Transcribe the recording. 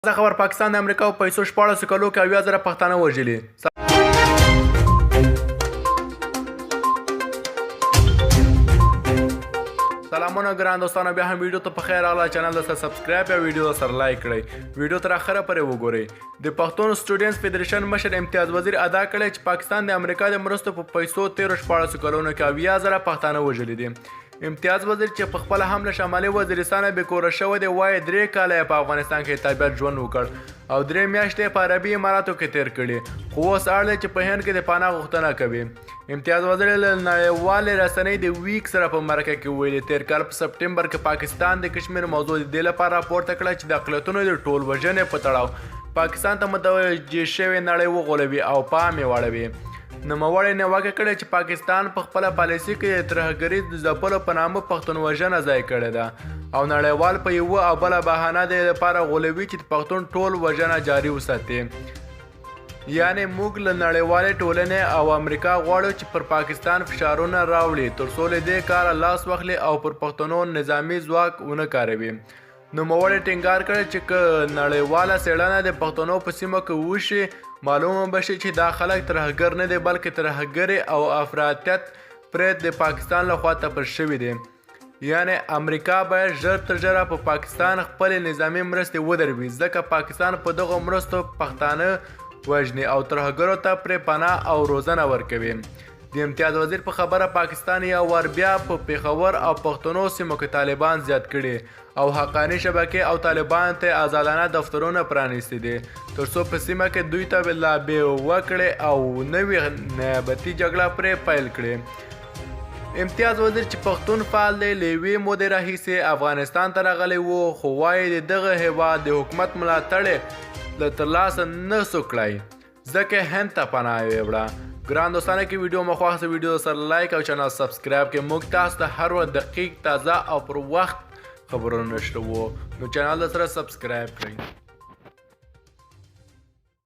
تازه خبر پاکستان د امریکا په پیسو 14 کلو کې 80,000 پښتانه وژلي. سلامونه ګران دوستانو، بیا هم ویډیو ته په خیر راغله. چینل ته سبسکرایب یا ویډیو سره لایک کړئ. ویډیو تر اخره پورې وګورئ. د پښتون سټوډنټس فدریشن مشر امتیاز وزیر ادا کړی چې پاکستان د امریکا د مرستو په پیسو 13-14 کلونو کې 80,000 پښتانه وژلي دي. امتیاز وزیر چې په خپل هم له شمالي وزیرستان بې کوره شوی دی، وایي 3 کاله په افغانستان کې تابعیت ژوند وکړ او 3 میاشتې په عربي اماراتو کې تیر کړي، خو اوس اړ دی چې په هند کې د پناه غوښتنه کوي. امتیاز وزیر له نړیوالې رسنۍ د ویک سره په مرکه کې ویلي تیر کال په سپټمبر کې پاکستان د کشمیر موضوع د دې لپاره راپورته کړه چې د اقلیتونو د ټول وژنې په تړاو پاکستان ته متوجه شوې نړۍ وغولوي او پام یې واړوي. نوموړی نیوکه کړې چې پاکستان په خپله پالیسي کې د ترهګرۍ د ځپلو په نامه پښتون وژنه ځای کړې ده او نړیوال په یوه او بله بهانه د لپاره غولوي چې د پښتون ټول وژنه جاري وساتي. یعنې موږ له نړیوالې ټولنې او امریکا غواړو چې پر پاکستان فشارونه راوړي تر څو له دې کاره لاس واخلي او پر پښتنو نظامي ځواک ونه کاروي. نوموړی ټینګار کړی چې که نړیواله څېړنه د پښتنو په سیمه کې وشي، معلومه به شي چې دا خلک ترهګر نه دي بلکې ترهګري او افراطیت پرې د پاکستان لخوا تپل شوي دي. یعنې امریکا باید ژر تر ژره په پاکستان خپلې نظامي مرستې ودروي، ځکه پاکستان په دغو مرستو پښتانه وژني او ترهګرو ته پرې پناه او روزنه ورکوي. د امتیاز وزیر په خبره پاکستان یو وار بیا په پیښور او پښتنو سیمو کې طالبان زیات کړي او حقاني شبکې او طالبان ته آزادانه دفترونه پرانیستي دي تر څو په سیمه کې دوی ته لابې وکړي او نوې نیابتي جګړه پرې پیل کړي. امتیاز وزیر چې پښتون فعال دی، له یوې مودې راهیسې افغانستان ته راغلی و، خو وایي د دغه هیواد د حکومت ملاتړ یې ترلاسه نه سو کړی، ځکه هند ته پناه یې وړه. ګران دوستانه کې ویډیو مو خوښه سوه، ویډیو سره لایک او چینل سبسکرایب کړئ. موږ تاسو ته هر وخت دقیق، تازه او پر وخت خبرونه نشروو، نو چینل سره سبسکرایب کړئ.